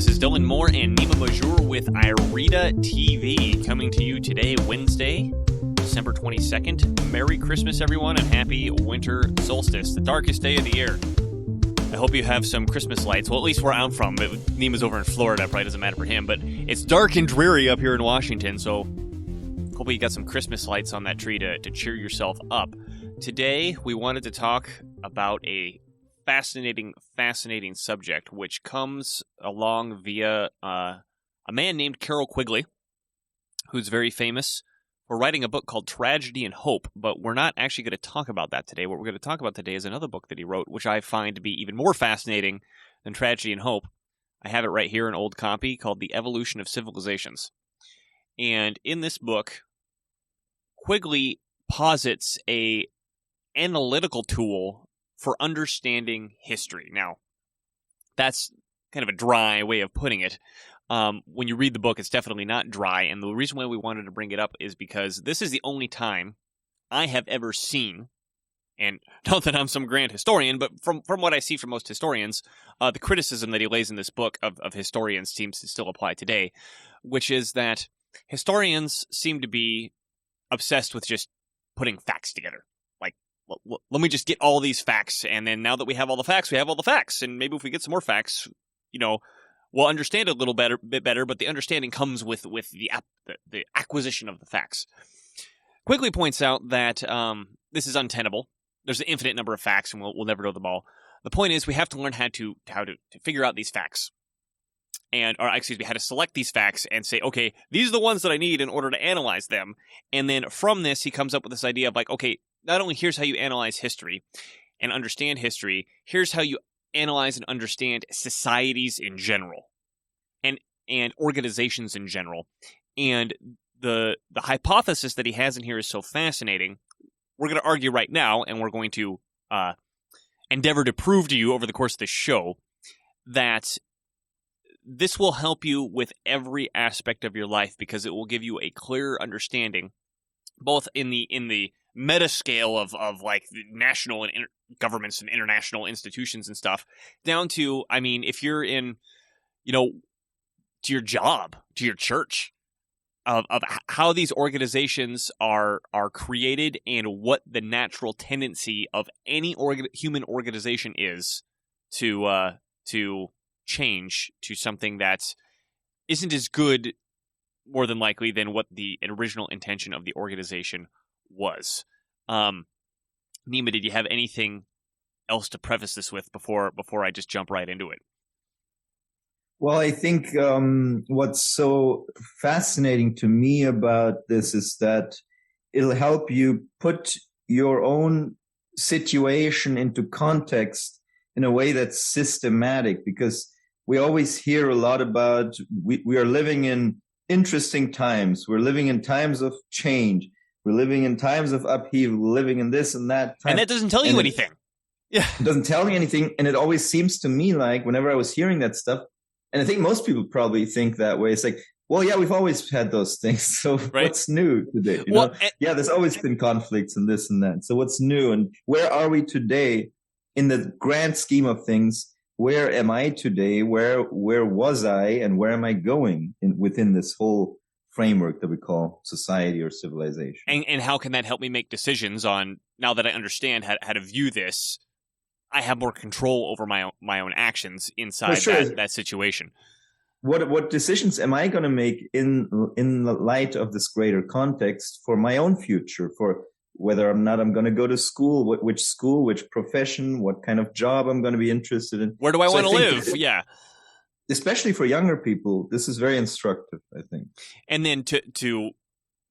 This is Dylan Moore and Nima Majur with Irida TV coming to you today, Wednesday, December 22nd. Merry Christmas, everyone, and happy winter solstice, the darkest day of the year. I hope you have some Christmas lights. Well, at least where I'm from. Nima's over in Florida. Probably doesn't matter for him, but it's dark and dreary up here in Washington, so hopefully you got some Christmas lights on that tree to cheer yourself up. Today, we wanted to talk about a fascinating subject, which comes along via a man named Carroll Quigley, who's very famous for writing a book called Tragedy and Hope, but we're not actually going to talk about that today. What we're going to talk about today is another book that he wrote, which I find to be even more fascinating than Tragedy and Hope. I have it right here, an old copy, called The Evolution of Civilizations. And in this book, Quigley posits a analytical tool for understanding history. Now, that's kind of a dry way of putting it. When you read the book, it's definitely not dry, and the reason why we wanted to bring it up is because this is the only time I have ever seen, and not that I'm some grand historian, but from what I see from most historians, the criticism that he lays in this book of historians seems to still apply today, which is that historians seem to be obsessed with just putting facts together. Let me just get all these facts, and then now that we have all the facts, we have all the facts, and maybe if we get some more facts, we'll understand it a little bit better, but the understanding comes with the acquisition of the facts. Quigley points out that this is untenable. There's an infinite number of facts, and we'll never know them all. The point is, we have to learn how to figure out these facts, how to select these facts and say, okay, these are the ones that I need in order to analyze them. And then from this, he comes up with this idea of okay, not only here's how you analyze history and understand history, here's how you analyze and understand societies in general and organizations in general. And the hypothesis that he has in here is so fascinating. We're going to argue right now, and we're going to endeavor to prove to you over the course of this show that this will help you with every aspect of your life, because it will give you a clear understanding, both in the meta scale of the national and governments and international institutions and stuff, down to, if you're in, to your job, to your church, of how these organizations are created and what the natural tendency of any human organization is to change to something that isn't as good, more than likely, than what the original intention of the organization was. Nima, did you have anything else to preface this with before I just jump right into it? Well, I think what's so fascinating to me about this is that it'll help you put your own situation into context in a way that's systematic, because we always hear a lot about we are living in interesting times. We're living in times of change. We're living in times of upheaval. We're living in this and that time. And that doesn't tell you anything. Yeah. It doesn't tell me anything. And it always seems to me like whenever I was hearing that stuff, and I think most people probably think that way, it's like, well, yeah, we've always had those things. So right. What's new today? There's always been conflicts and this and that. So what's new? And where are we today in the grand scheme of things? Where am I today? Where was I? And where am I going within this whole framework that we call society or civilization? And how can that help me make decisions on, now that I understand how to view this, I have more control over my own actions inside that situation. What decisions am I going to make in the light of this greater context for my own future, for whether I'm going to go to school, which profession, what kind of job I'm going to be interested in. Where do I want to live? Yeah. Especially for younger people, this is very instructive, I think. And then to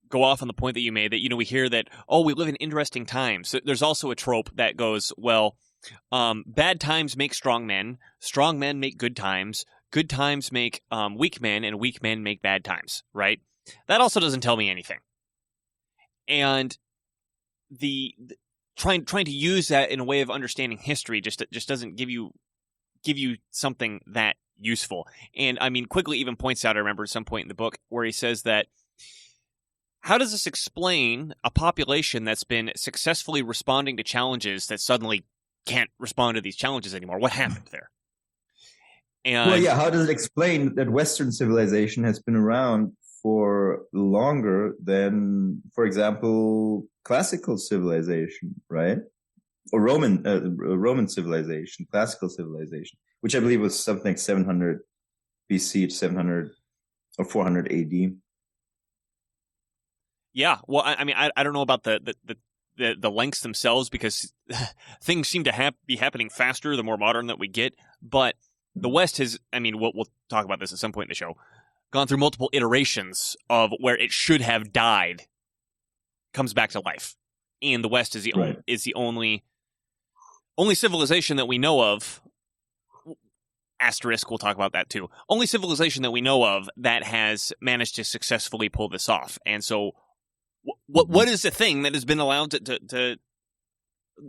go off on the point that you made, that, we hear that, we live in interesting times. So there's also a trope that goes, bad times make strong men make good times make weak men, and weak men make bad times, right? That also doesn't tell me anything. And the trying to use that in a way of understanding history just doesn't give you something that useful. And Quigley even points out, I remember at some point in the book, where he says that, how does this explain a population that's been successfully responding to challenges that suddenly can't respond to these challenges anymore? What happened there? And well, yeah, how does it explain that Western civilization has been around for longer than, for example, classical civilization, right? Or Roman civilization, classical civilization, which I believe was something like 700 BC to 700 or 400 AD. Yeah, well, I mean, I don't know about the lengths themselves, because things seem to be happening faster the more modern that we get. But the West has, I mean, we'll talk about this at some point in the show, gone through multiple iterations of where it should have died, comes back to life, and the West is the only civilization that we know of. Asterisk, we'll talk about that too. Only civilization that we know of that has managed to successfully pull this off. And so, what is the thing that has been allowed to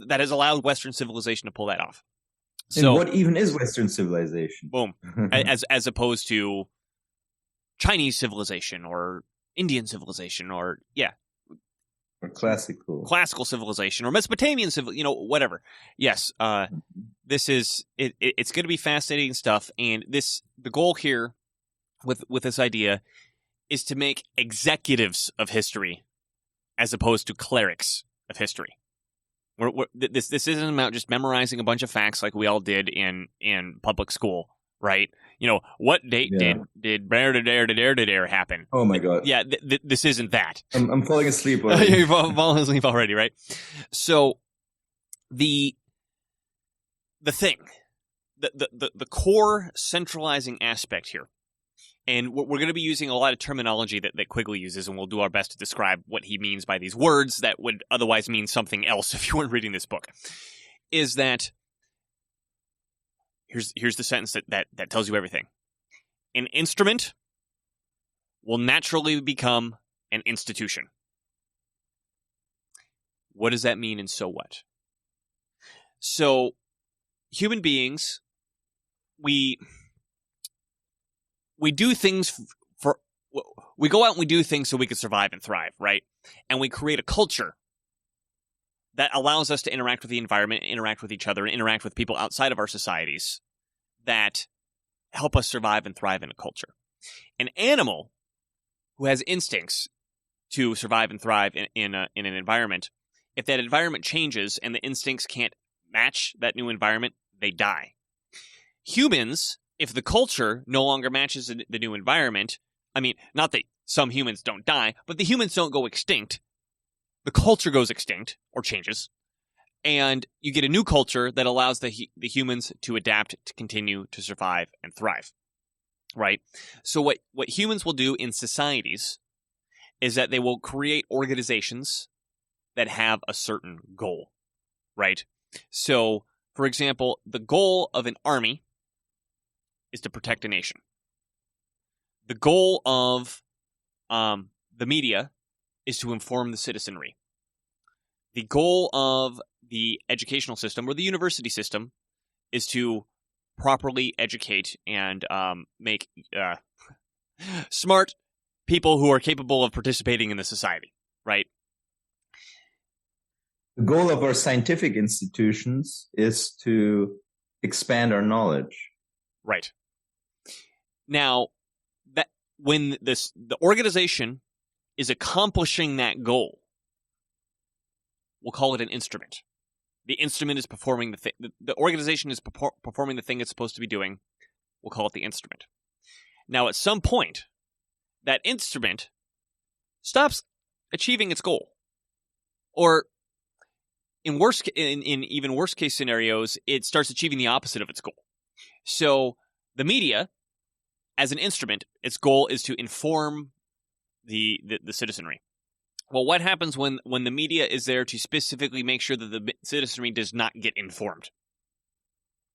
that has allowed Western civilization to pull that off? So, and what even is Western civilization? Boom, as opposed to Chinese civilization or Indian civilization or or classical civilization or Mesopotamian whatever. Yes, this is it. It's going to be fascinating stuff, and the goal here with this idea is to make executives of history as opposed to clerics of history. This isn't about just memorizing a bunch of facts like we all did in public school, right? What date did dare happen? Oh my God! Yeah, this isn't that. I'm falling asleep already. You're falling asleep already, right? So the thing, the core centralizing aspect here. And we're going to be using a lot of terminology that Quigley uses, and we'll do our best to describe what he means by these words that would otherwise mean something else if you weren't reading this book. Is that here's the sentence that tells you everything. An instrument will naturally become an institution. What does that mean, and so what? So, human beings, we do things we go out and we do things so we can survive and thrive, right? And we create a culture that allows us to interact with the environment, interact with each other, and interact with people outside of our societies that help us survive and thrive in a culture. An animal who has instincts to survive and thrive in an environment, if that environment changes and the instincts can't match that new environment, they die. Humans, if the culture no longer matches the new environment, I mean, not that some humans don't die, but the humans don't go extinct. The culture goes extinct or changes, and you get a new culture that allows the humans to adapt to continue to survive and thrive, right? So what humans will do in societies is that they will create organizations that have a certain goal, right? So, for example, the goal of an army is to protect a nation. The goal of the media is to inform the citizenry. The goal of the educational system or the university system is to properly educate and make smart people who are capable of participating in the society, right? The goal of our scientific institutions is to expand our knowledge. Right. Now, that when the organization is accomplishing that goal, we'll call it an instrument. The instrument is performing the thing. The organization is performing the thing it's supposed to be doing. We'll call it the instrument. Now, at some point, that instrument stops achieving its goal, or in even worse case scenarios, it starts achieving the opposite of its goal. So the media, as an instrument, its goal is to inform the citizenry. Well, what happens when the media is there to specifically make sure that the citizenry does not get informed?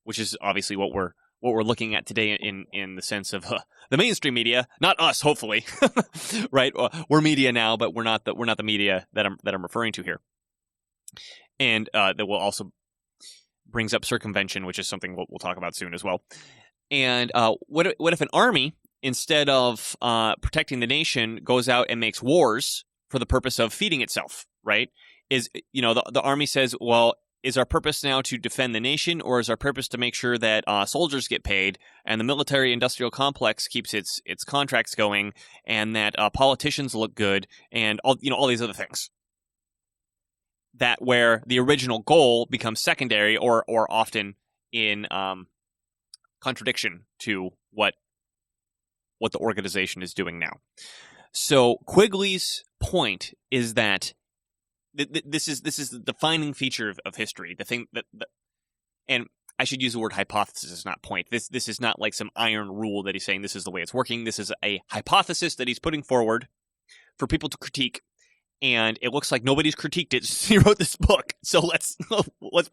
Which is obviously what we're looking at today in the sense of the mainstream media, not us, hopefully, right? We're media now, but we're not the media that I'm referring to here, and that will also brings up circumvention, which is something we'll talk about soon as well. And what if an army, instead of protecting the nation, goes out and makes wars for the purpose of feeding itself, right? The army says, well, is our purpose now to defend the nation, or is our purpose to make sure that soldiers get paid and the military-industrial complex keeps its contracts going, and that politicians look good, and all these other things? That where the original goal becomes secondary, or often in contradiction to what the organization is doing now. So Quigley's point is that this is the defining feature of history. The thing and I should use the word hypothesis, not point. This is not like some iron rule that he's saying this is the way it's working. This is a hypothesis that he's putting forward for people to critique, and it looks like nobody's critiqued it since he wrote this book. So let's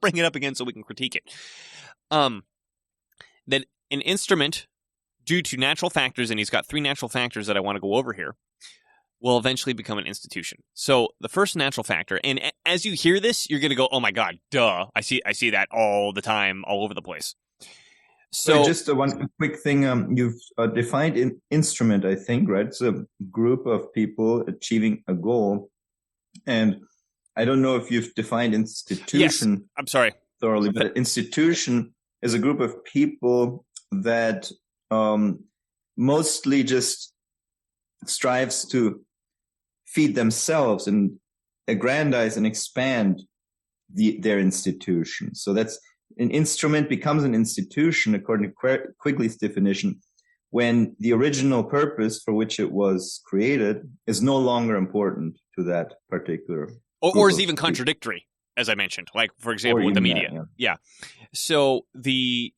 bring it up again so we can critique it. That an instrument, due to natural factors, and he's got 3 natural factors that I want to go over here, will eventually become an institution. So the first natural factor, and as you hear this, you're going to go, "Oh my God, duh! I see that all the time, all over the place." So just one quick thing, you've defined an instrument, I think, right? It's a group of people achieving a goal, and I don't know if you've defined institution. Yes, I'm sorry. Thoroughly, but institution is a group of people that mostly just strives to feed themselves and aggrandize and expand their institution. So that's an instrument becomes an institution, according to Quigley's definition, when the original purpose for which it was created is no longer important to that particular or is even contradictory, as I mentioned, like, for example, with the media. That, yeah. So the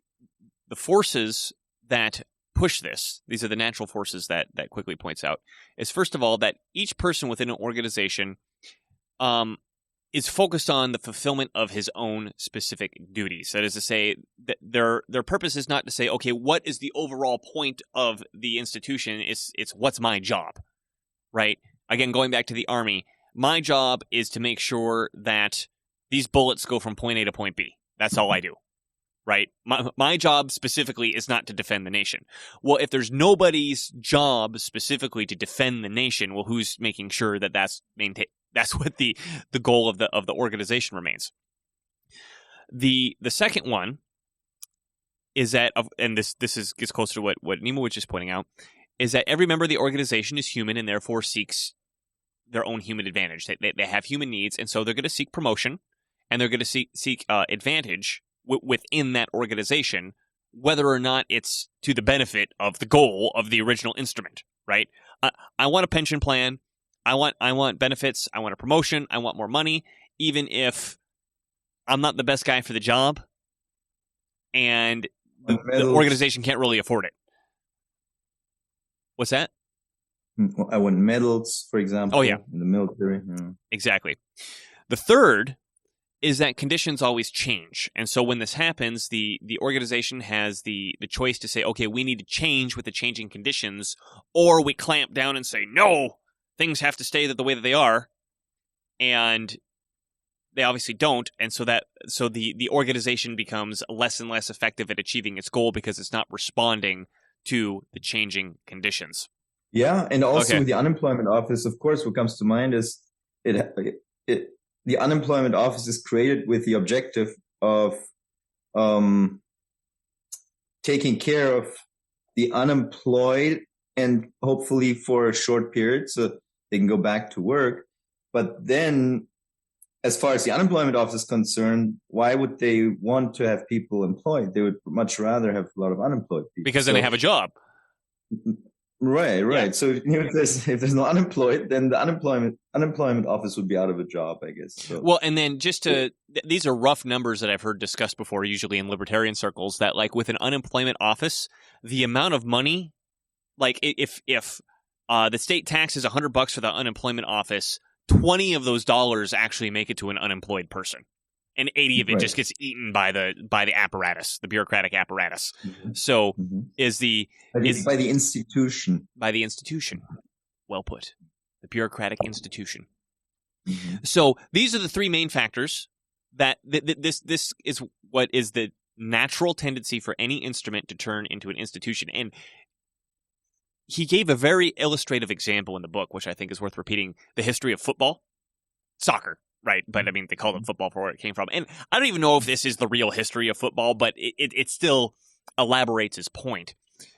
forces that push this, these are the natural forces that Quigley points out, is first of all that each person within an organization is focused on the fulfillment of his own specific duties. That is to say, that their purpose is not to say, okay, what is the overall point of the institution? It's what's my job, right? Again, going back to the Army, my job is to make sure that these bullets go from point A to point B. That's all I do, right? My job specifically is not to defend the nation. Well, if there's nobody's job specifically to defend the nation, well, who's making sure that that's maintained? That's what the goal of the organization remains. The second one is that, and this gets closer to what Nima was just pointing out, is that every member of the organization is human and therefore seeks their own human advantage. They have human needs, and so they're going to seek promotion, and they're going to seek advantage within that organization, whether or not it's to the benefit of the goal of the original instrument, right? I want a pension plan. I want benefits. I want a promotion. I want more money, even if I'm not the best guy for the job, and the organization can't really afford it. What's that? I want medals, for example. Oh, yeah. In the military. Yeah. Exactly. The third is that conditions always change. And so when this happens, the organization has the choice to say, okay, we need to change with the changing conditions, or we clamp down and say, no, things have to stay the way that they are. And they obviously don't. And so the organization becomes less and less effective at achieving its goal because it's not responding to the changing conditions. Yeah, and also with the unemployment office, of course, what comes to mind is the unemployment office is created with the objective of taking care of the unemployed, and hopefully for a short period so they can go back to work. But then, as far as the unemployment office is concerned, why would they want to have people employed? They would much rather have a lot of unemployed people. Because then they have a job. Right. Yeah. So if there's no unemployed, then the unemployment office would be out of a job, I guess. So. Well, and then these are rough numbers that I've heard discussed before, usually in libertarian circles, that like with an unemployment office, the amount of money, like if the state tax is $100 for the unemployment office, 20 of those dollars actually make it to an unemployed person, and 80 of it just gets eaten by the apparatus, the bureaucratic apparatus. Mm-hmm. So by the institution. By the institution. Well put. The bureaucratic institution. Mm-hmm. So these are the three main factors that this is what is the natural tendency for any instrument to turn into an institution. And he gave a very illustrative example in the book, which I think is worth repeating: the history of football, soccer. right? But I mean, they called it football for where it came from. And I don't even know if this is the real history of football, but it still elaborates his point,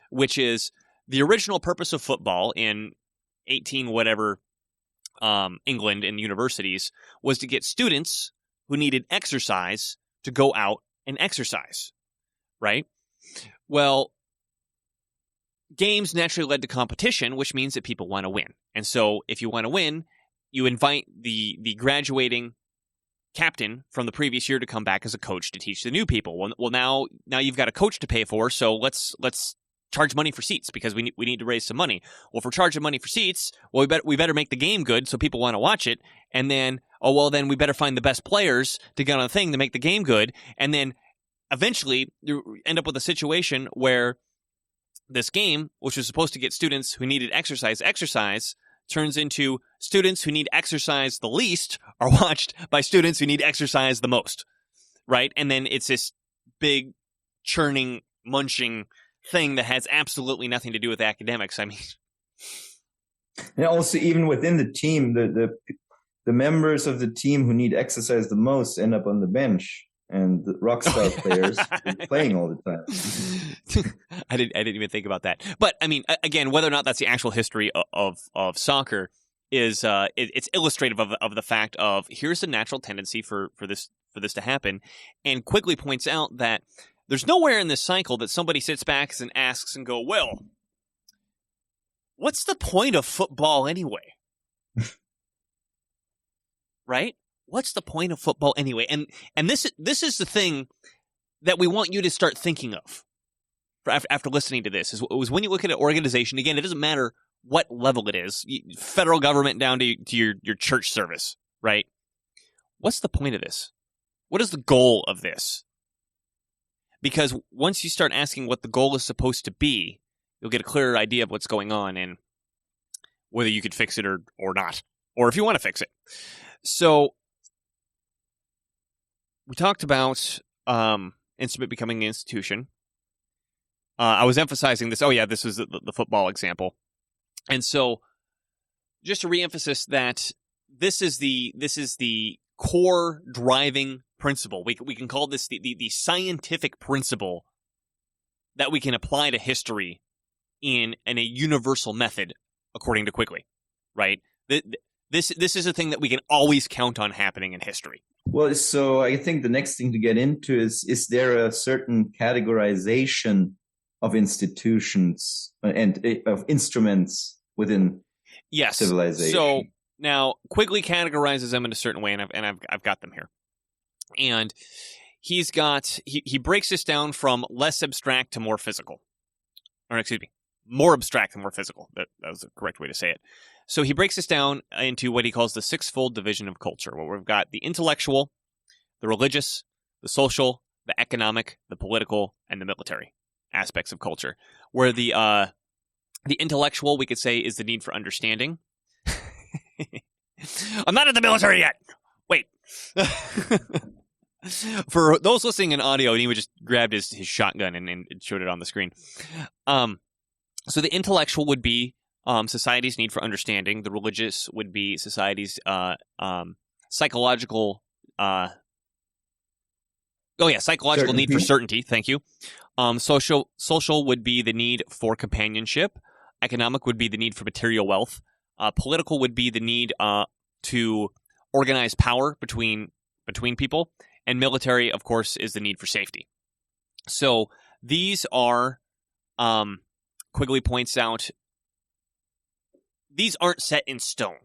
which is the original purpose of football in 18 whatever England and universities was to get students who needed exercise to go out and exercise, right? Well, games naturally led to competition, which means that people want to win. And so if you want to win, you invite the graduating captain from the previous year to come back as a coach to teach the new people. Well, now you've got a coach to pay for, so let's charge money for seats because we need to raise some money. Well, if we're charging money for seats, well, we better make the game good so people want to watch it. And then, then we better find the best players to get on the thing to make the game good. And then eventually you end up with a situation where this game, which was supposed to get students who needed exercise, turns into students who need exercise the least are watched by students who need exercise the most, right? And then it's this big churning, munching thing that has absolutely nothing to do with academics. I mean, and also even within the team, the members of the team who need exercise the most end up on the bench, and the rock star players are playing all the time. I didn't even think about that. But I mean, again, whether or not that's the actual history of soccer is it's illustrative of the fact of here's the natural tendency for this to happen. And Quigley points out that there's nowhere in this cycle that somebody sits back and asks and go, well, what's the point of football anyway? Right? What's the point of football anyway? And this is the thing that we want you to start thinking of after listening to this. Is when you look at an organization, again, it doesn't matter what level it is, federal government down to your church service, right? What's the point of this? What is the goal of this? Because once you start asking what the goal is supposed to be, you'll get a clearer idea of what's going on and whether you could fix it or not, or if you want to fix it. So we talked about instrument becoming an institution. I was emphasizing this. Oh, yeah, this was the football example. And so just a reemphasis that this is the core driving principle. We can call this the scientific principle that we can apply to history in a universal method, according to Quigley, right? This is a thing that we can always count on happening in history. Well, so I think the next thing to get into is there a certain categorization of institutions and of instruments within civilization? So now Quigley categorizes them in a certain way, and I've got them here. And he breaks this down from less abstract to more physical. Or excuse me, more abstract and more physical. That was the correct way to say it. So he breaks this down into what he calls the sixfold division of culture, where we've got the intellectual, the religious, the social, the economic, the political, and the military aspects of culture. Where the intellectual, we could say, is the need for understanding. I'm not in the military yet. Wait. For those listening in audio, he would just grabbed his shotgun and showed it on the screen. So the intellectual would be society's need for understanding. The religious would be society's psychological psychological need for certainty. Thank you. Social would be the need for companionship. Economic would be the need for material wealth. Political would be the need to organize power between people. And military, of course, is the need for safety. So these are, Quigley points out, these aren't set in stone.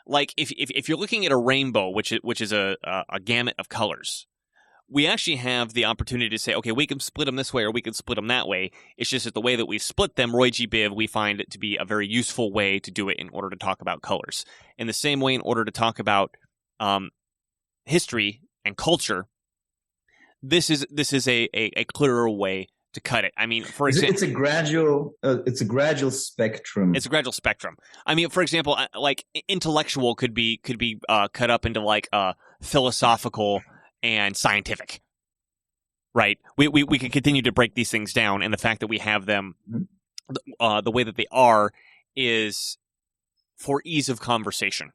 Like if you're looking at a rainbow, which is a gamut of colors, we actually have the opportunity to say, okay, we can split them this way or we can split them that way. It's just that the way that we split them, Roy G. Biv, we find it to be a very useful way to do it in order to talk about colors. In the same way, in order to talk about history and culture, this is a clearer way to cut it. I mean, for example, it's a gradual spectrum. It's a gradual spectrum. I mean, for example, like intellectual could be cut up into like philosophical and scientific, right? We can continue to break these things down, and the fact that we have them the way that they are is for ease of conversation.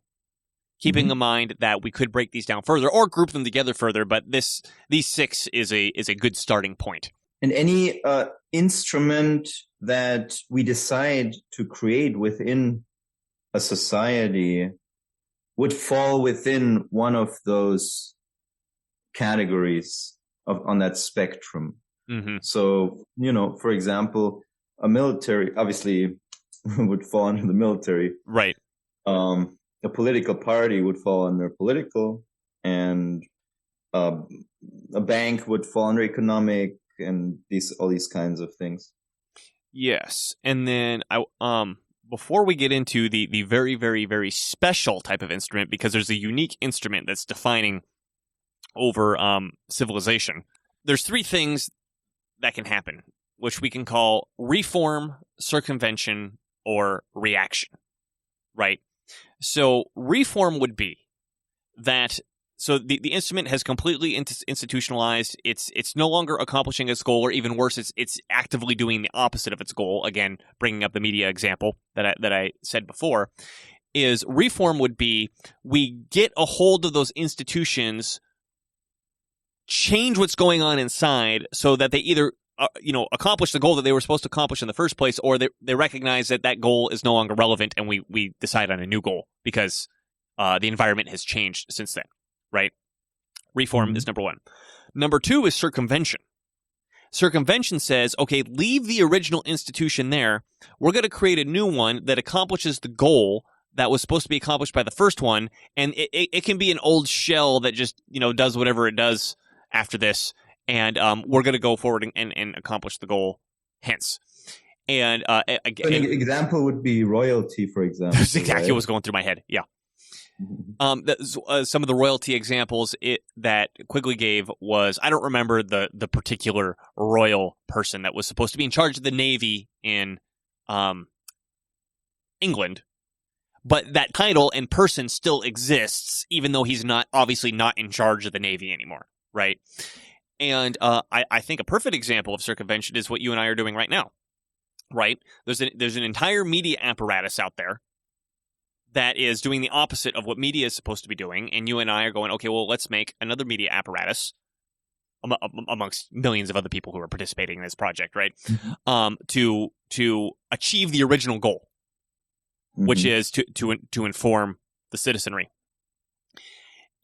keeping in mind that we could break these down further or group them together further. But these 6 is a good starting point. And any instrument that we decide to create within a society would fall within one of those categories on that spectrum. Mm-hmm. So, for example, a military obviously would fall under the military. Right. A political party would fall under political, and a bank would fall under economic, and all these kinds of things. Yes. And then before we get into the very, very, very special type of instrument, because there's a unique instrument that's defining over civilization, there's 3 things that can happen, which we can call reform, circumvention, or reaction, right? So reform would be that, so the instrument has completely institutionalized. It's no longer accomplishing its goal, or even worse, it's actively doing the opposite of its goal. Again, bringing up the media example that I said before, is reform would be we get a hold of those institutions, change what's going on inside so that they either accomplish the goal that they were supposed to accomplish in the first place, or they recognize that goal is no longer relevant, and we decide on a new goal because the environment has changed since then, right? Reform is number 1. Number 2 is circumvention. Circumvention says, okay, leave the original institution there. We're going to create a new one that accomplishes the goal that was supposed to be accomplished by the first one, and it can be an old shell that just does whatever it does after this. And we're going to go forward and accomplish the goal hence. And an example would be royalty, for example. That's exactly what was going through my head, yeah. Some of the royalty examples that Quigley gave was, I don't remember the particular royal person that was supposed to be in charge of the Navy in England, but that title and person still exists, even though he's obviously not in charge of the Navy anymore, right? And I think a perfect example of circumvention is what you and I are doing right now, right? There's an entire media apparatus out there that is doing the opposite of what media is supposed to be doing, and you and I are going, okay, well, let's make another media apparatus amongst millions of other people who are participating in this project, right? To achieve the original goal, which is to inform the citizenry.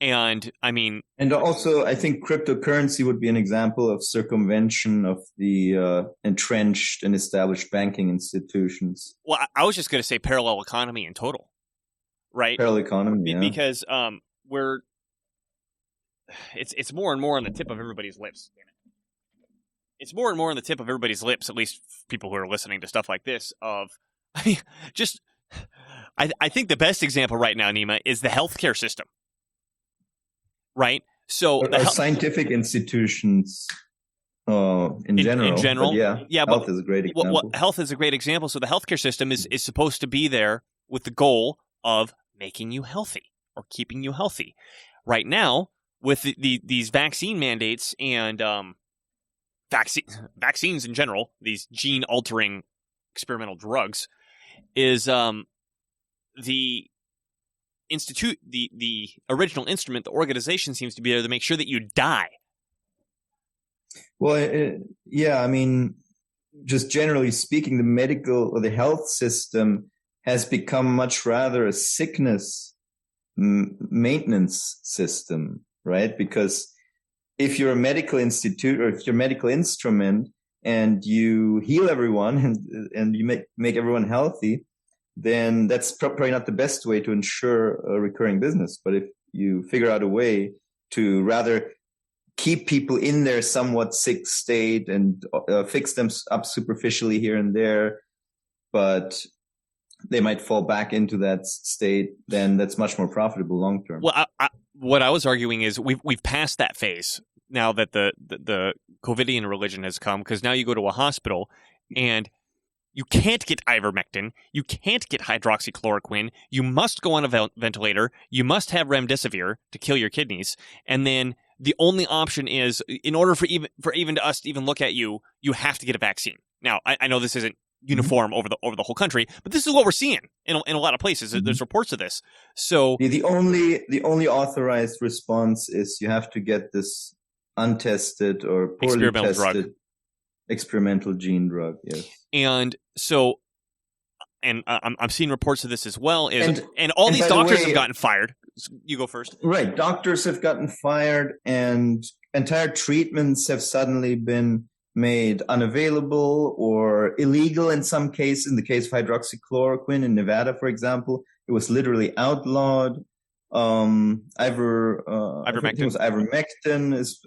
And I mean, and also I think cryptocurrency would be an example of circumvention of the entrenched and established banking institutions. Well, I was just going to say parallel economy in total, right? Parallel economy, yeah. Because it's more and more on the tip of everybody's lips. It's more and more on the tip of everybody's lips, at least people who are listening to stuff like this. I think the best example right now, Nima, is the healthcare system. Right, so the scientific institutions in general, yeah, health is a great example. Well, health is a great example. So the healthcare system is supposed to be there with the goal of making you healthy or keeping you healthy. Right now, with these vaccine mandates and vaccines in general, these gene-altering experimental drugs, is the original instrument, the organization seems to be there to make sure that you die. Well, yeah, I mean, just generally speaking, the medical or the health system has become much rather a sickness maintenance system, right? Because if you're a medical institute or if you're a medical instrument and you heal everyone and you make everyone healthy, then that's probably not the best way to ensure a recurring business. But if you figure out a way to rather keep people in their somewhat sick state and fix them up superficially here and there, but they might fall back into that state, then that's much more profitable long term. Well, what I was arguing is we've passed that phase now that the COVIDian religion has come, because now you go to a hospital and you can't get ivermectin. You can't get hydroxychloroquine. You must go on a ventilator. You must have remdesivir to kill your kidneys. And then the only option is, in order for even us to even look at you, you have to get a vaccine. Now, I know this isn't uniform over the whole country. But this is what we're seeing in a lot of places. There's reports of this. So the only authorized response is you have to get this untested or poorly tested experimental gene drug. Yes, and so. And I'm seeing reports of this as well. And all these doctors have gotten fired. You go first. Right. Doctors have gotten fired, and entire treatments have suddenly been made unavailable or illegal in some cases. In the case of hydroxychloroquine in Nevada, for example, it was literally outlawed. Ivermectin is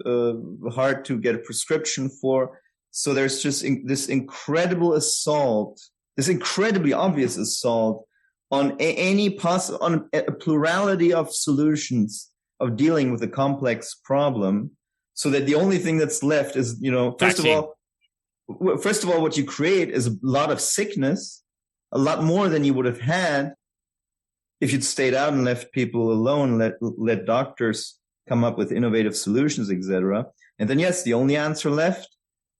hard to get a prescription for. So there's just this incredible assault. This incredibly obvious assault on on a plurality of solutions of dealing with a complex problem, so that the only thing that's left is, first of all, what you create is a lot of sickness, a lot more than you would have had if you'd stayed out and left people alone, let doctors come up with innovative solutions, etc. And then, yes, the only answer left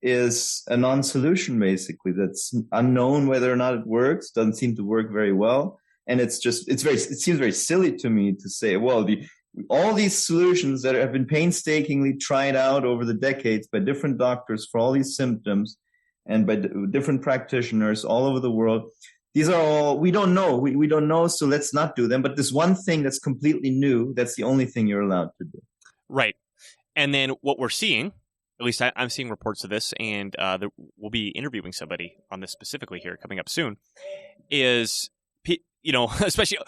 is a non-solution, basically, that's unknown whether or not it works, doesn't seem to work very well. And it seems very silly to me to say, well, all these solutions that have been painstakingly tried out over the decades by different doctors for all these symptoms and by different practitioners all over the world, these are all, we don't know. We don't know, so let's not do them. But this one thing that's completely new, that's the only thing you're allowed to do. Right. And then what we're seeing, at least I'm seeing reports of this, and we'll be interviewing somebody on this specifically here coming up soon, is, especially,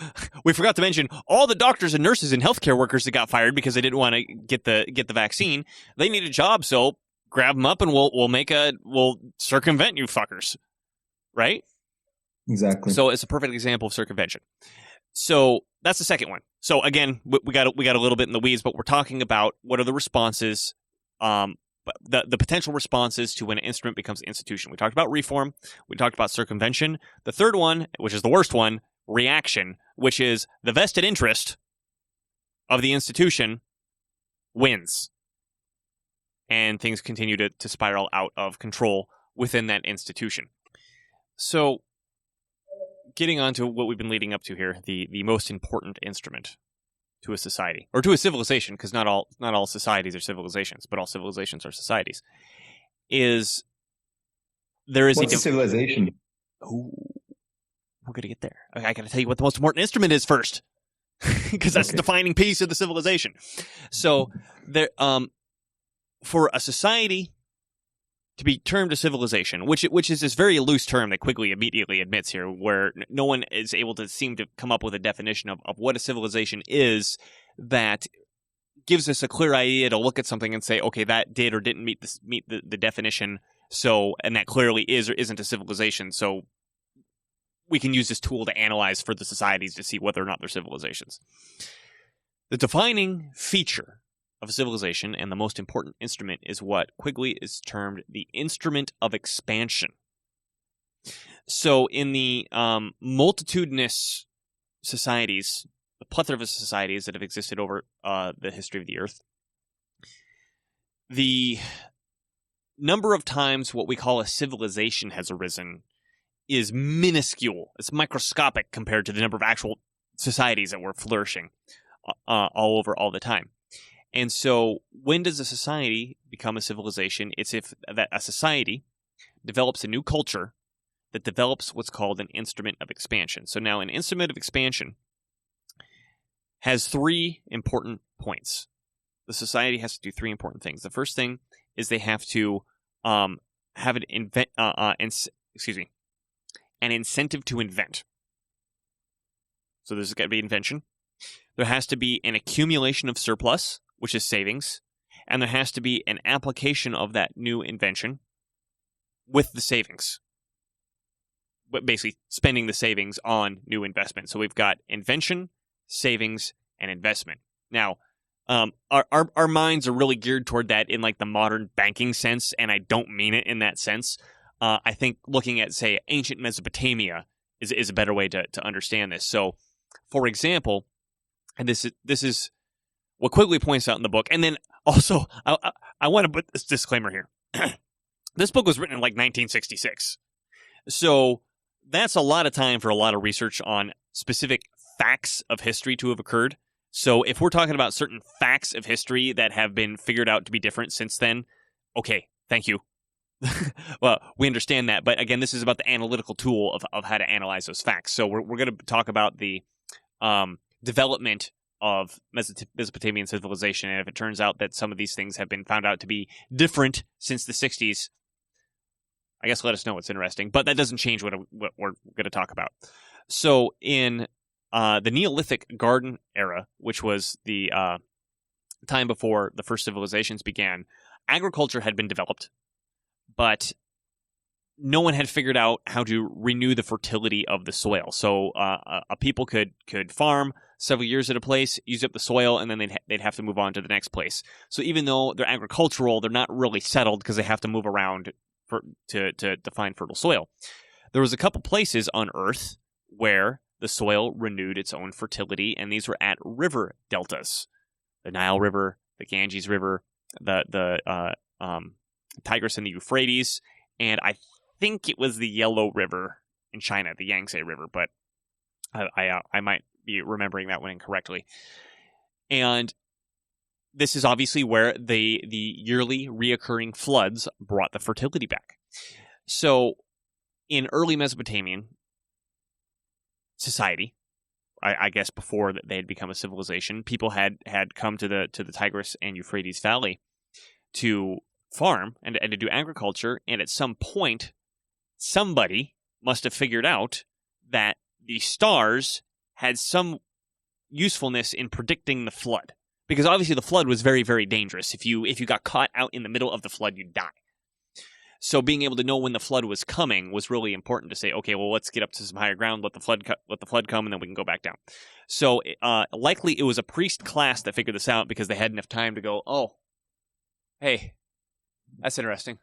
we forgot to mention all the doctors and nurses and healthcare workers that got fired because they didn't want to get the vaccine. They need a job, so grab them up and we'll circumvent you fuckers, right? Exactly. So it's a perfect example of circumvention. So that's the second one. So again, we got a little bit in the weeds, but we're talking about what are the responses. The potential responses to when an instrument becomes institution. We talked about reform. We talked about circumvention. The third one, which is the worst one, reaction, which is the vested interest of the institution wins. And things continue to spiral out of control within that institution. So getting on to what we've been leading up to here, the most important instrument to a society, or to a civilization, because not all societies are civilizations, but all civilizations are societies, is there is What's a civilization? Oh, we're going to get there. I got to tell you what the most important instrument is first, because that's the defining piece of the civilization. So there, for a society to be termed a civilization, which is this very loose term that Quigley immediately admits here, where no one is able to seem to come up with a definition of what a civilization is that gives us a clear idea to look at something and say, okay, that did or didn't meet the definition, and that clearly is or isn't a civilization, so we can use this tool to analyze for the societies to see whether or not they're civilizations. The defining feature of a civilization, and the most important instrument, is what Quigley is termed the instrument of expansion. So in the multitudinous societies, the plethora of societies that have existed over the history of the Earth, the number of times what we call a civilization has arisen is minuscule. It's microscopic compared to the number of actual societies that were flourishing all over all the time. And so when does a society become a civilization? It's if that a society develops a new culture that develops what's called an instrument of expansion. So now an instrument of expansion has three important points. The society has to do three important things. The first thing is they have to have an incentive to invent. So there's got to be invention. There has to be an accumulation of surplus, which is savings, and there has to be an application of that new invention with the savings, but basically spending the savings on new investment. So we've got invention, savings, and investment. Now, our minds are really geared toward that in like the modern banking sense, and I don't mean it in that sense. I think looking at, say, ancient Mesopotamia is a better way to understand this. So, for example, and this is what Quigley points out in the book. And then also, I want to put this disclaimer here. This book was written in like 1966. So that's a lot of time for a lot of research on specific facts of history to have occurred. So if we're talking about certain facts of history that have been figured out to be different since then, okay, thank you. Well, we understand that. But again, this is about the analytical tool of how to analyze those facts. So we're going to talk about the development of Mesopotamian civilization. And if it turns out that some of these things have been found out to be different since the 60s, I guess let us know. It's interesting. But that doesn't change what we're going to talk about. So in the Neolithic Garden Era, which was the time before the first civilizations began, agriculture had been developed, but no one had figured out how to renew the fertility of the soil. So a people could farm several years at a place, use up the soil, and then they'd have to move on to the next place. So even though they're agricultural, they're not really settled because they have to move around to find fertile soil. There was a couple places on Earth where the soil renewed its own fertility, and these were at river deltas: the Nile River, the Ganges River, the Tigris and the Euphrates, and I think it was the Yellow River in China, the Yangtze River, but I might be remembering that one incorrectly. And this is obviously where the yearly reoccurring floods brought the fertility back. So in early Mesopotamian society, I guess before they had become a civilization, people had come to the Tigris and Euphrates Valley to farm and to do agriculture, and at some point, somebody must have figured out that the stars had some usefulness in predicting the flood. Because obviously the flood was very, very dangerous. If you got caught out in the middle of the flood, you'd die. So being able to know when the flood was coming was really important to say, okay, well, let's get up to some higher ground, let the flood come, and then we can go back down. So likely it was a priest class that figured this out because they had enough time to go, oh, hey, that's interesting.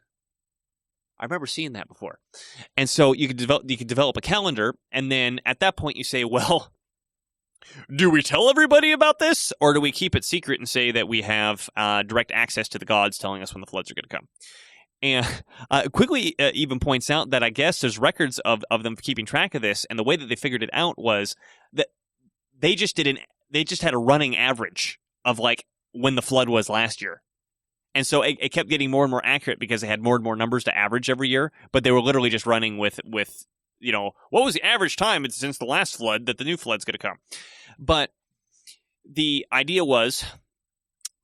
I remember seeing that before. And so you could develop a calendar, and then at that point you say, well, do we tell everybody about this, or do we keep it secret and say that we have direct access to the gods telling us when the floods are going to come? And Quigley even points out that I guess there's records of them keeping track of this, and the way that they figured it out was that they just had a running average of like when the flood was last year. And so it kept getting more and more accurate because they had more and more numbers to average every year, but they were literally just running with what was the average time since the last flood that the new flood's going to come. But the idea was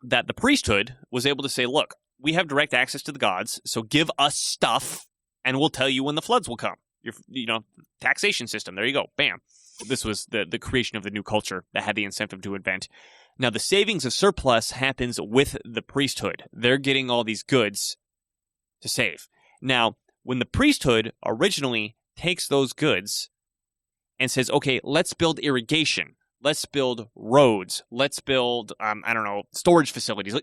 that the priesthood was able to say, look, we have direct access to the gods, so give us stuff, and we'll tell you when the floods will come. Your taxation system, there you go, bam. This was the creation of the new culture that had the incentive to invent. Now, the savings of surplus happens with the priesthood. They're getting all these goods to save. Now, when the priesthood originally takes those goods and says, okay, let's build irrigation, let's build roads, let's build, storage facilities.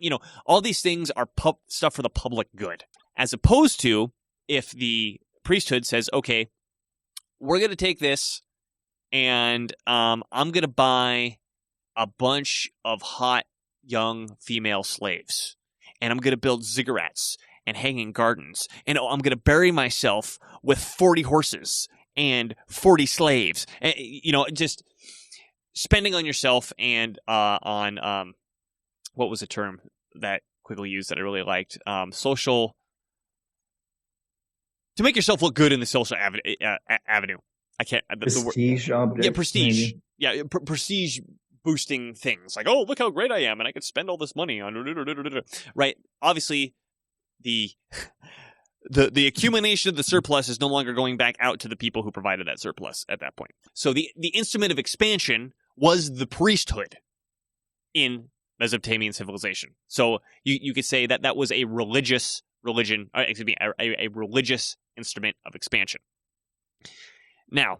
All these things are stuff for the public good. As opposed to if the priesthood says, okay, we're going to take this and I'm going to buy a bunch of hot young female slaves, and I'm going to build ziggurats and hanging gardens, and I'm going to bury myself with 40 horses and 40 slaves. And, just spending on yourself and on what was the term that Quigley used that I really liked? Social, to make yourself look good in the social avenue. I can't. Prestige objects. Yeah, prestige. Maybe. Yeah, prestige boosting things like, oh, look how great I am, and I could spend all this money on right. Obviously, the accumulation of the surplus is no longer going back out to the people who provided that surplus at that point. So the instrument of expansion was the priesthood in Mesopotamian civilization. So you could say that was a religious instrument of expansion. Now,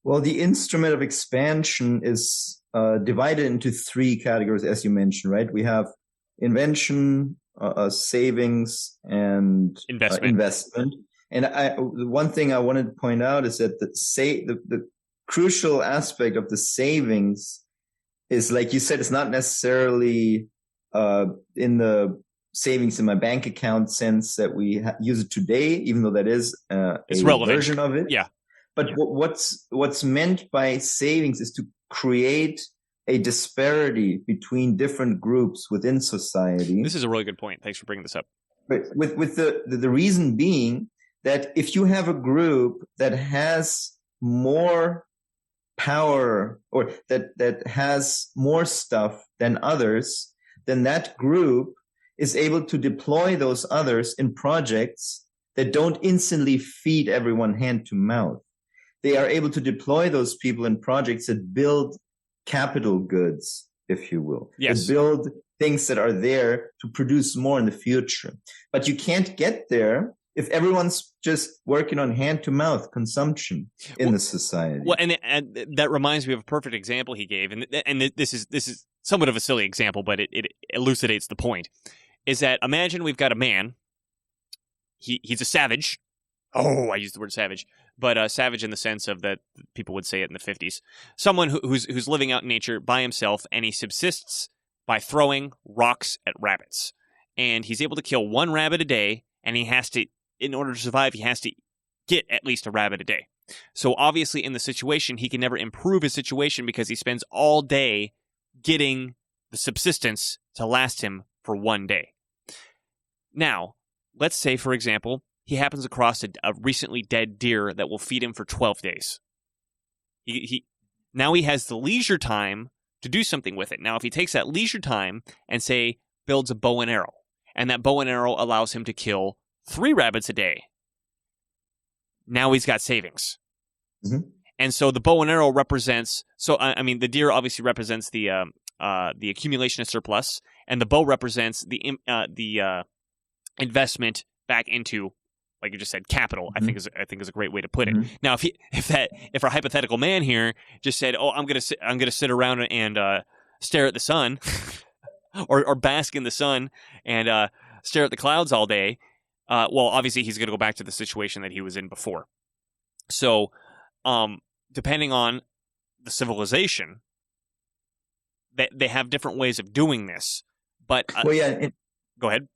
well, the instrument of expansion is divided into three categories, as you mentioned, right? We have invention, savings, and investment. And one thing I wanted to point out is that the crucial aspect of the savings is, like you said, it's not necessarily in the savings in my bank account sense that we use it today, even though that is it's a relevant version of it. Yeah. But what's meant by savings is to create a disparity between different groups within society. This is a really good point. Thanks for bringing this up. But with the reason being that if you have a group that has more power or that has more stuff than others, then that group is able to deploy those others in projects that don't instantly feed everyone hand to mouth. They are able to deploy those people in projects that build capital goods, if you will. Yes. That build things that are there to produce more in the future. But you can't get there if everyone's just working on hand-to-mouth consumption in the society. Well, and that reminds me of a perfect example he gave, and this is somewhat of a silly example, but it elucidates the point. Is that imagine we've got a man. He's a savage. Oh, I used the word savage, but savage in the sense of that people would say it in the 50s. Someone who's living out in nature by himself, and he subsists by throwing rocks at rabbits. And he's able to kill one rabbit a day, and he has to, in order to survive, he has to get at least a rabbit a day. So obviously in the situation, he can never improve his situation because he spends all day getting the subsistence to last him for one day. Now, let's say, for example, he happens across a recently dead deer that will feed him for 12 days. Now he has the leisure time to do something with it. Now, if he takes that leisure time and, say, builds a bow and arrow, and that bow and arrow allows him to kill 3 rabbits a day, now he's got savings. Mm-hmm. And so the bow and arrow represents, the deer obviously represents the accumulation of surplus, and the bow represents the investment back into, like you just said, capital. Mm-hmm. I think is a great way to put it. Mm-hmm. Now, if our hypothetical man here just said, "Oh, I'm gonna sit around and stare at the sun, or bask in the sun and stare at the clouds all day," well, obviously he's gonna go back to the situation that he was in before. So, depending on the civilization, they have different ways of doing this. But go ahead.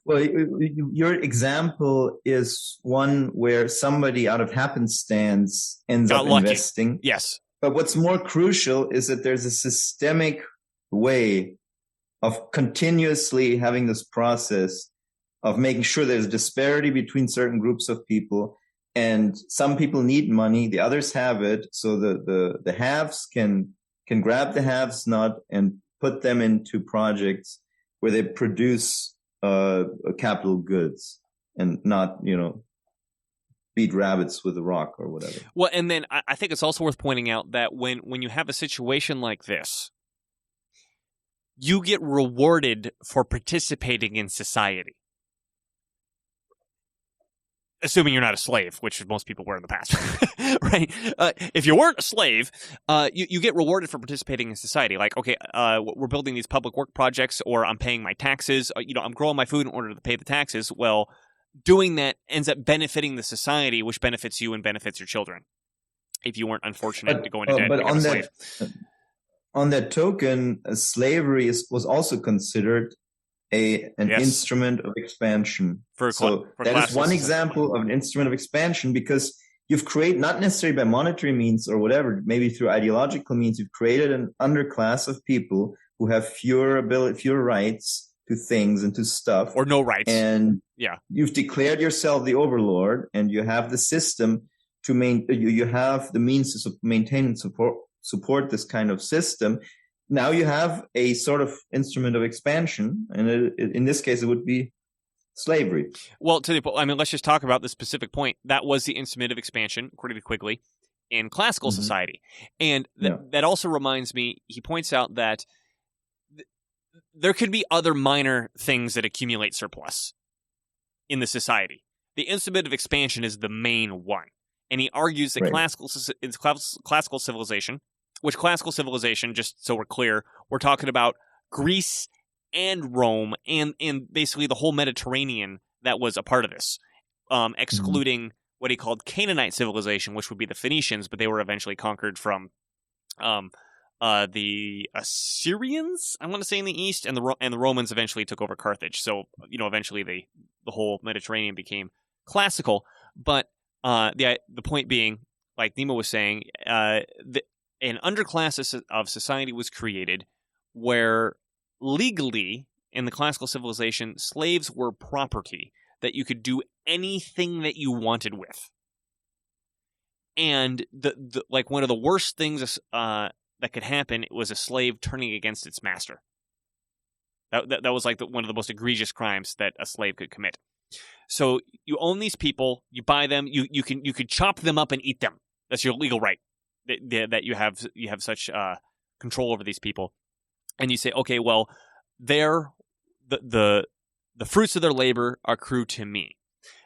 Well, your example is one where somebody out of happenstance ends up investing. Yes. But what's more crucial is that there's a systemic way of continuously having this process of making sure there's disparity between certain groups of people. And some people need money, the others have it. So the haves can grab the haves not and put them into projects where they produce capital goods and not, beat rabbits with a rock or whatever. Well, and then I think it's also worth pointing out that when you have a situation like this, you get rewarded for participating in society. Assuming you're not a slave, which most people were in the past, right? If you weren't a slave, you get rewarded for participating in society. Like, okay, we're building these public work projects, or I'm paying my taxes. I'm growing my food in order to pay the taxes. Well, doing that ends up benefiting the society, which benefits you and benefits your children. If you weren't unfortunate to go into debt and become a slave. On that token, slavery was also considered an instrument of expansion. That is one example of an instrument of expansion, because you've created, not necessarily by monetary means or whatever, maybe through ideological means, you've created an underclass of people who have fewer rights to things and to stuff. Or no rights. And you've declared yourself the overlord, and you have the system to you have the means to maintain and support this kind of system. Now you have a sort of instrument of expansion, and in this case, it would be slavery. Well, let's just talk about the specific point. That was the instrument of expansion, according to Quigley, in classical society. And that also reminds me, he points out that there could be other minor things that accumulate surplus in the society. The instrument of expansion is the main one. And he argues that classical civilization, which classical civilization, just so we're clear, we're talking about Greece and Rome and basically the whole Mediterranean that was a part of this, excluding what he called Canaanite civilization, which would be the Phoenicians, but they were eventually conquered from the Assyrians, I want to say, in the east, and the Romans eventually took over Carthage. So eventually the whole Mediterranean became classical. But the point being, like Nemo was saying, an underclass of society was created where legally in the classical civilization, slaves were property that you could do anything that you wanted with. And the like one of the worst things that could happen was a slave turning against its master. That was like one of the most egregious crimes that a slave could commit. So you own these people, you buy them, you could chop them up and eat them. That's your legal right. That you have such control over these people, and you say, okay, well, the fruits of their labor accrue to me.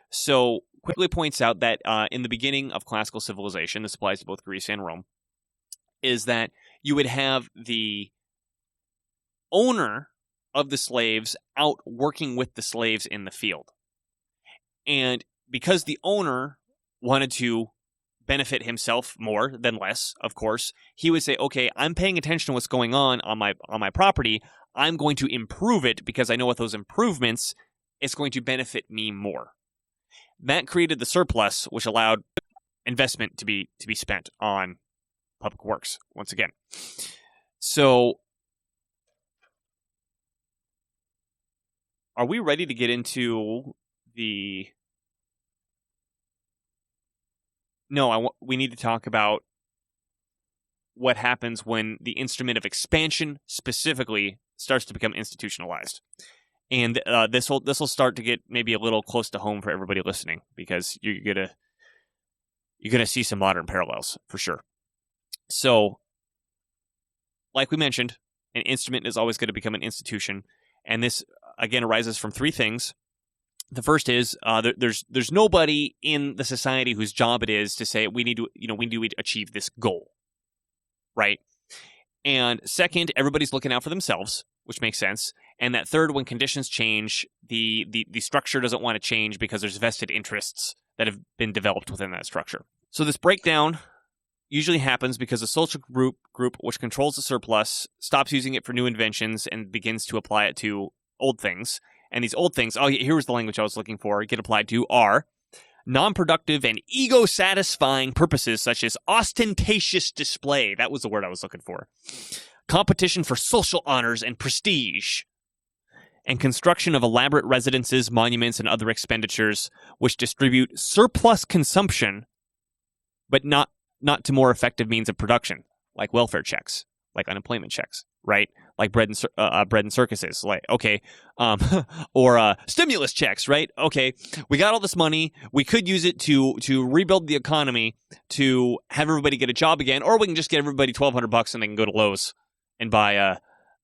So Quigley points out that in the beginning of classical civilization, this applies to both Greece and Rome, is that you would have the owner of the slaves out working with the slaves in the field. And because the owner wanted to benefit himself more than less, of course, he would say, okay, I'm paying attention to what's going on my property. I'm going to improve it because I know with those improvements, it's going to benefit me more. That created the surplus, which allowed investment to be spent on public works, once again. So, are we ready to get into the... No, we need to talk about what happens when the instrument of expansion specifically starts to become institutionalized. And this will start to get maybe a little close to home for everybody listening, because you're gonna see some modern parallels for sure. So, like we mentioned, an instrument is always going to become an institution, and this again arises from three things. The first is there's nobody in the society whose job it is to say we need to achieve this goal, right? And second, everybody's looking out for themselves, which makes sense. And that third, when conditions change, the structure doesn't want to change because there's vested interests that have been developed within that structure. So this breakdown usually happens because a social group which controls the surplus stops using it for new inventions and begins to apply it to old things. And these old things, here was the language I was looking for, get applied to are non-productive and ego-satisfying purposes such as ostentatious display. That was the word I was looking for. Competition for social honors and prestige. And construction of elaborate residences, monuments, and other expenditures which distribute surplus consumption, but not to more effective means of production, like welfare checks, like unemployment checks, right? Like bread and circuses, like, okay, or stimulus checks, right? Okay, we got all this money, we could use it to rebuild the economy, to have everybody get a job again, or we can just get everybody $1,200 and they can go to Lowe's and buy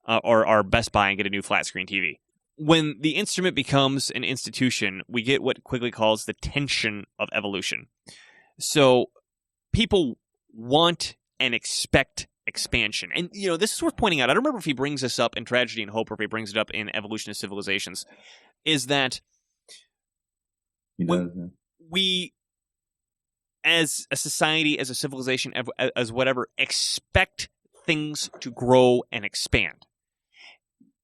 or Best Buy and get a new flat screen TV. When the instrument becomes an institution, we get what Quigley calls the tension of evolution. So people want and expect expansion. And, this is worth pointing out. I don't remember if he brings this up in Tragedy and Hope or if he brings it up in Evolution of Civilizations, is that we, as a society, as a civilization, as whatever, expect things to grow and expand.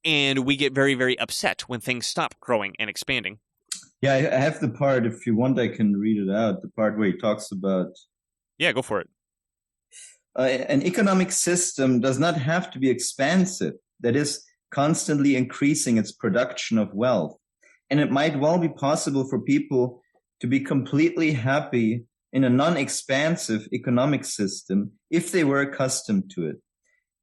And we get very, very upset when things stop growing and expanding. Yeah, I have the part, if you want, I can read it out, the part where he talks about... Yeah, go for it. An economic system does not have to be expansive, that is, constantly increasing its production of wealth. And it might well be possible for people to be completely happy in a non-expansive economic system if they were accustomed to it.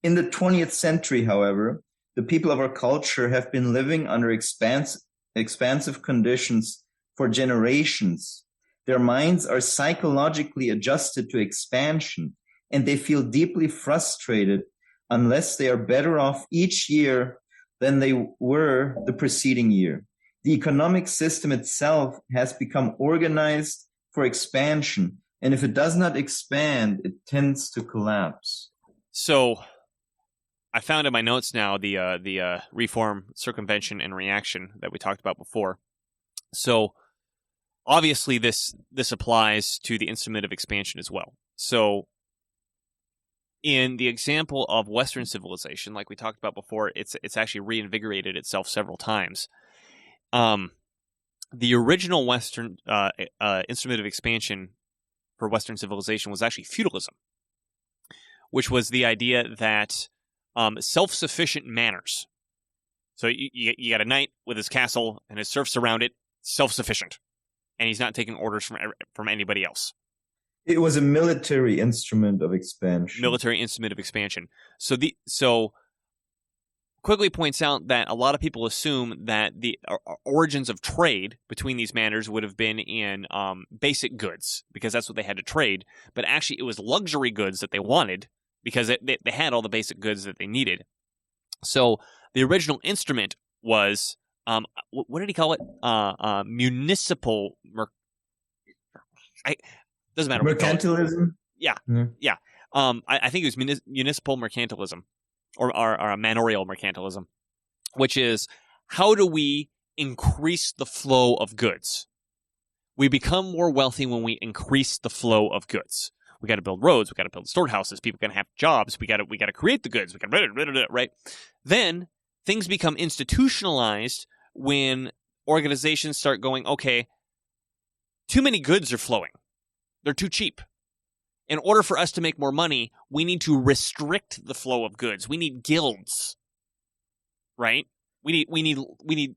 In the 20th century, however, the people of our culture have been living under expansive conditions for generations. Their minds are psychologically adjusted to expansion, and they feel deeply frustrated unless they are better off each year than they were the preceding year. The economic system itself has become organized for expansion, and if it does not expand, it tends to collapse. So, I found in my notes now the reform, circumvention, and reaction that we talked about before. So, obviously, this applies to the instrument of expansion as well. So, in the example of Western civilization, like we talked about before, it's actually reinvigorated itself several times. The original Western instrument of expansion for Western civilization was actually feudalism, which was the idea that self-sufficient manors. So you got a knight with his castle and his serfs around it, self-sufficient, and he's not taking orders from anybody else. It was a military instrument of expansion. Military instrument of expansion. So Quigley points out that a lot of people assume that the origins of trade between these manors would have been in basic goods, because that's what they had to trade. But actually, it was luxury goods that they wanted, because they had all the basic goods that they needed. So the original instrument was, what did he call it? Municipal. Doesn't matter. Mercantilism? Yeah. I think it was municipal mercantilism, or a manorial mercantilism, which is, how do we increase the flow of goods? We become more wealthy when we increase the flow of goods. We got to build roads. We got to build storehouses. People are going to have jobs. We got to create the goods. We got to right. Then things become institutionalized when organizations start going, okay, too many goods are flowing. They're too cheap. In order for us to make more money, we need to restrict the flow of goods. We need guilds, right? We need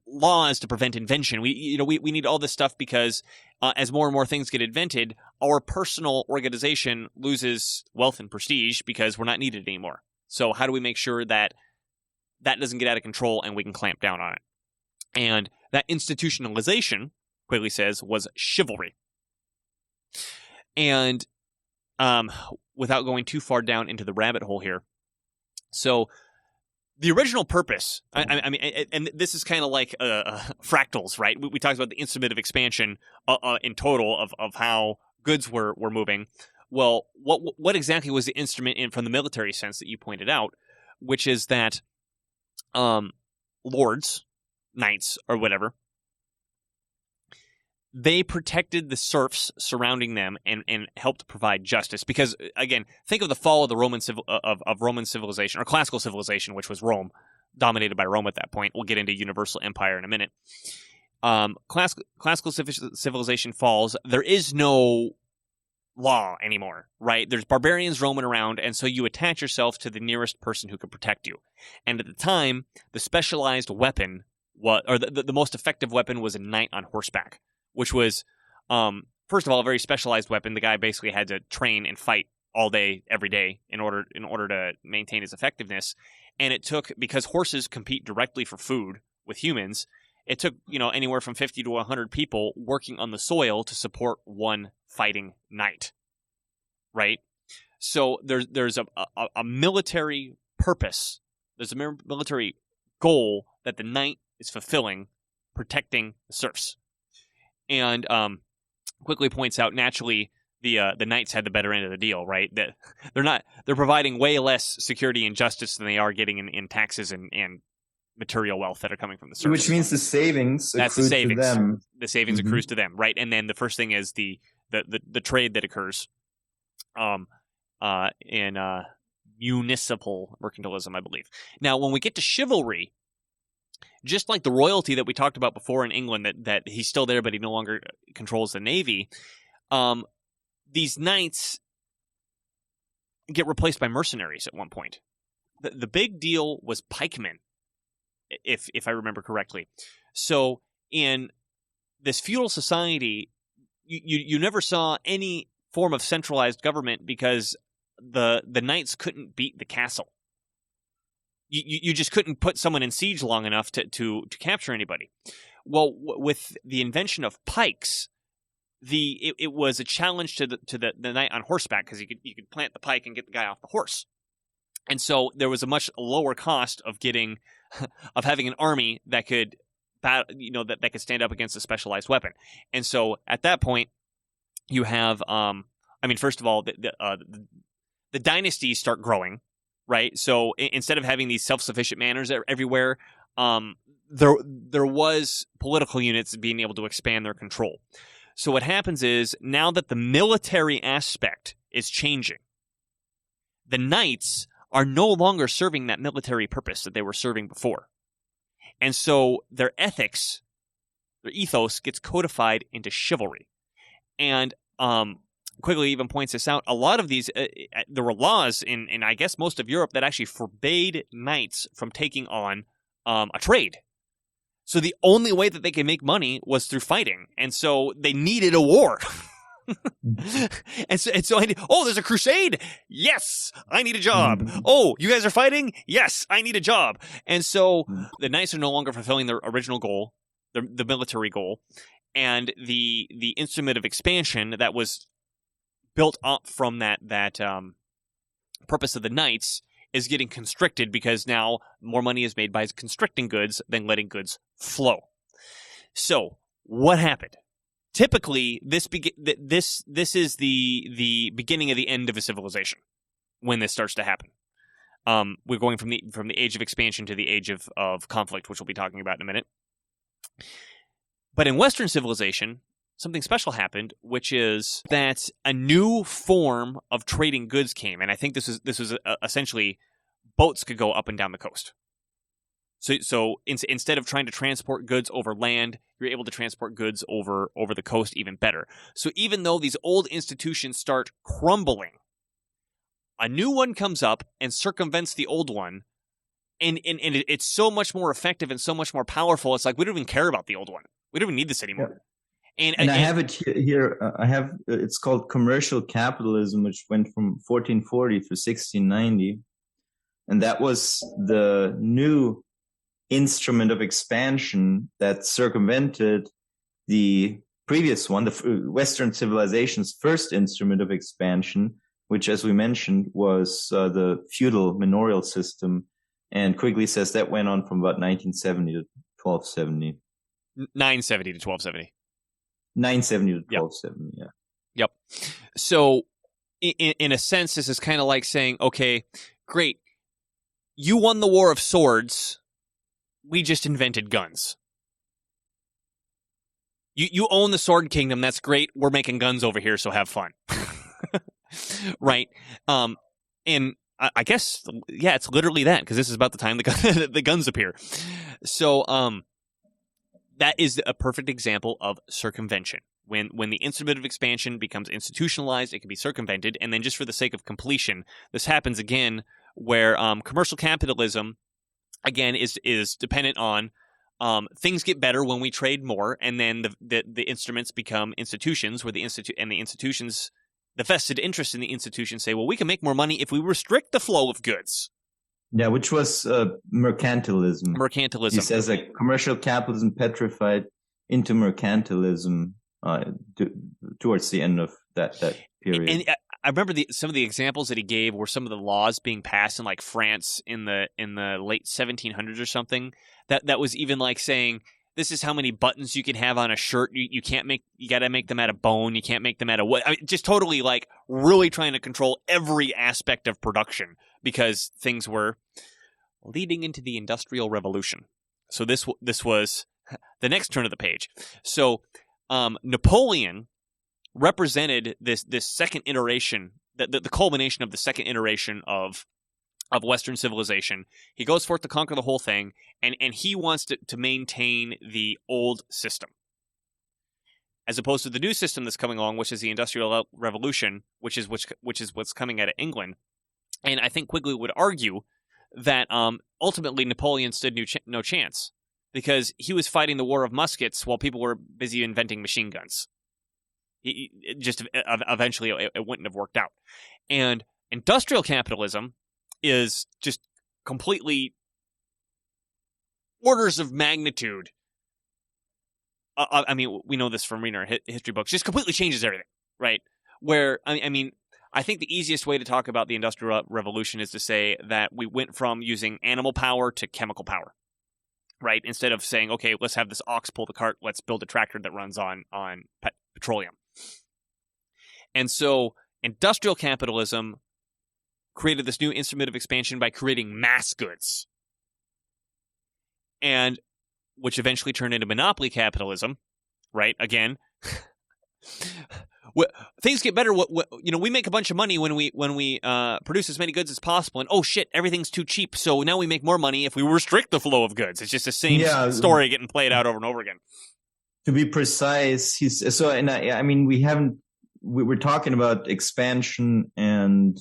laws to prevent invention. We need all this stuff, because as more and more things get invented, our personal organization loses wealth and prestige because we're not needed anymore. So how do we make sure that doesn't get out of control and we can clamp down on it? And that institutionalization, Quigley says, was chivalry. And without going too far down into the rabbit hole here, so the original purpose, I mean, and this is kind of like fractals, right? We talked about the instrument of expansion in total of how goods were moving. Well, what exactly was the instrument from the military sense that you pointed out, which is that lords, knights, or whatever, they protected the serfs surrounding them and helped provide justice. Because, again, think of the fall of the Roman civilization, or classical civilization, which was Rome, dominated by Rome at that point. We'll get into universal empire in a minute. Classical civilization falls. There is no law anymore, right? There's barbarians roaming around, and so you attach yourself to the nearest person who can protect you. And at the time, the specialized weapon, the most effective weapon, was a knight on horseback, which was, first of all, a very specialized weapon. The guy basically had to train and fight all day, every day, in order to maintain his effectiveness. And it took, because horses compete directly for food with humans, it took anywhere from 50 to 100 people working on the soil to support one fighting knight, right? So there's a military purpose. There's a military goal that the knight is fulfilling, protecting the serfs. And Quigley points out, naturally, the knights had the better end of the deal, right? That they're providing way less security and justice than they are getting in taxes and material wealth that are coming from the serfs. Which means the savings accrue to them. The savings accrues to them, right? And then the first thing is the trade that occurs in municipal mercantilism, I believe. Now, when we get to chivalry, just like the royalty that we talked about before in England, that he's still there, but he no longer controls the navy, these knights get replaced by mercenaries at one point. The big deal was pikemen, if I remember correctly. So in this feudal society, you never saw any form of centralized government, because the knights couldn't beat the castle. You just couldn't put someone in siege long enough to capture anybody. Well, with the invention of pikes, it was a challenge to the knight on horseback, because you could plant the pike and get the guy off the horse. And so there was a much lower cost of having an army that could that could stand up against a specialized weapon. And so at that point, you have first of all, the dynasties start growing, right? So instead of having these self-sufficient manors everywhere, there was political units being able to expand their control. So what happens is, now that the military aspect is changing, the knights are no longer serving that military purpose that they were serving before. And so their ethics, their ethos gets codified into chivalry. And Quigley even points this out. A lot of these, there were laws in I guess most of Europe that actually forbade knights from taking on a trade. So the only way that they could make money was through fighting. And so they needed a war. and so there's a crusade. Yes, I need a job. Oh, you guys are fighting. Yes, I need a job. And so the knights are no longer fulfilling their original goal, the military goal, and the instrument of expansion that was built up from that purpose of the knights is getting constricted because now more money is made by constricting goods than letting goods flow. So what happened? Typically, this is the beginning of the end of a civilization when this starts to happen. We're going from the age of expansion to the age of conflict, which we'll be talking about in a minute. But in Western civilization, something special happened, which is that a new form of trading goods came, and I think this was essentially boats could go up and down the coast. So instead of trying to transport goods over land, you're able to transport goods over the coast even better. So even though these old institutions start crumbling, a new one comes up and circumvents the old one, and it's so much more effective and so much more powerful. It's like we don't even care about the old one. We don't even need this anymore. Yeah. And I have it here. It's called commercial capitalism, which went from 1440 to 1690, and that was the new instrument of expansion that circumvented the previous one, the Western civilization's first instrument of expansion, which, as we mentioned, was the feudal manorial system. And Quigley says that went on from about 1970 to 1270. 970 to 1270. 970 to 1270, yeah. Yep. So, in a sense, this is kind of like saying, okay, great, you won the War of Swords. We just invented guns. You own the Sword Kingdom. That's great. We're making guns over here, so have fun. Right? And I guess, yeah, it's literally that, because this is about the time the guns appear. So, that is a perfect example of circumvention. When the instrument of expansion becomes institutionalized, it can be circumvented, and then just for the sake of completion, this happens again where commercial capitalism, again, is dependent on things get better when we trade more, and then the instruments become institutions, where the institutions, the vested interest in the institutions say, well, we can make more money if we restrict the flow of goods. Yeah, which was mercantilism. Mercantilism. He says that commercial capitalism petrified into mercantilism towards the end of that period. And I remember some of the examples that he gave were some of the laws being passed in like France in the late 1700s or something. That was even like saying, this is how many buttons you can have on a shirt. You got to make them out of bone. You can't make them out of what? I mean, just totally like really trying to control every aspect of production because things were leading into the Industrial Revolution. So this was the next turn of the page. So Napoleon represented this second iteration, the culmination of the second iteration of Western civilization. He goes forth to conquer the whole thing, and he wants to maintain the old system, as opposed to the new system that's coming along, which is the Industrial Revolution, which is what's coming out of England. And I think Quigley would argue that ultimately Napoleon stood no chance, because he was fighting the war of muskets while people were busy inventing machine guns. Eventually it wouldn't have worked out. And industrial capitalism is just completely orders of magnitude. I mean, we know this from reading our history books. Just completely changes everything, right? Where, I mean, I think the easiest way to talk about the Industrial Revolution is to say that we went from using animal power to chemical power, right? Instead of saying, okay, let's have this ox pull the cart, let's build a tractor that runs on petroleum. And so industrial capitalism created this new instrument of expansion by creating mass goods, and which eventually turned into monopoly capitalism, right? Again, things get better. We make a bunch of money when we produce as many goods as possible, and oh shit, everything's too cheap. So now we make more money if we restrict the flow of goods. It's just the same story getting played out over and over again. To be precise, we're talking about expansion and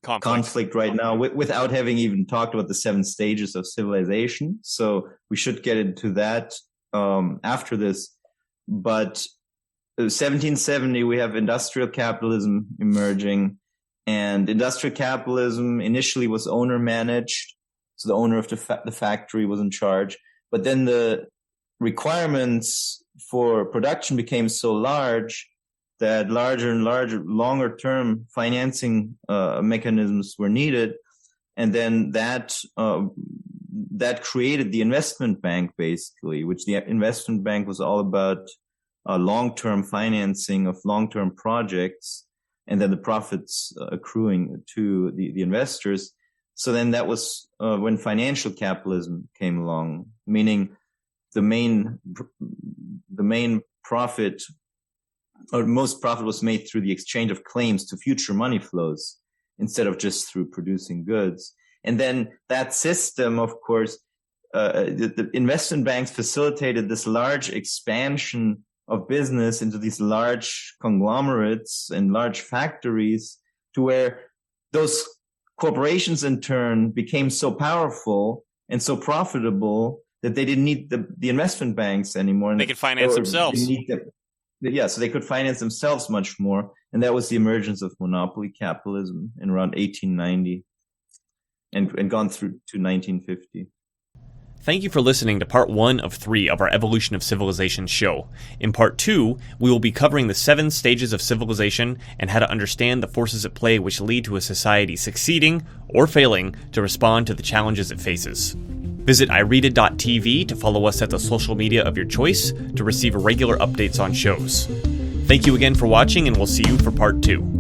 conflict right now without having even talked about the 7 stages of civilization. So we should get into that after this. But 1770, we have industrial capitalism emerging, and industrial capitalism initially was owner managed. So the owner of the factory was in charge, but then the requirements for production became so large that larger and larger, longer term financing mechanisms were needed. And then that created the investment bank, basically, which the investment bank was all about long-term financing of long-term projects, and then the profits accruing to the investors. So then that was when financial capitalism came along, meaning the main profit, or most profit, was made through the exchange of claims to future money flows instead of just through producing goods. And then that system, of course, the investment banks facilitated this large expansion of business into these large conglomerates and large factories, to where those corporations in turn became so powerful and so profitable that they didn't need the investment banks anymore. And they could finance themselves. So they could finance themselves much more. And that was the emergence of monopoly capitalism in around 1890 and gone through to 1950. Thank you for listening to part 1 of 3 of our Evolution of Civilization show. In part 2, we will be covering the 7 stages of civilization and how to understand the forces at play which lead to a society succeeding or failing to respond to the challenges it faces. Visit ireta.tv to follow us at the social media of your choice to receive regular updates on shows. Thank you again for watching, and we'll see you for part 2.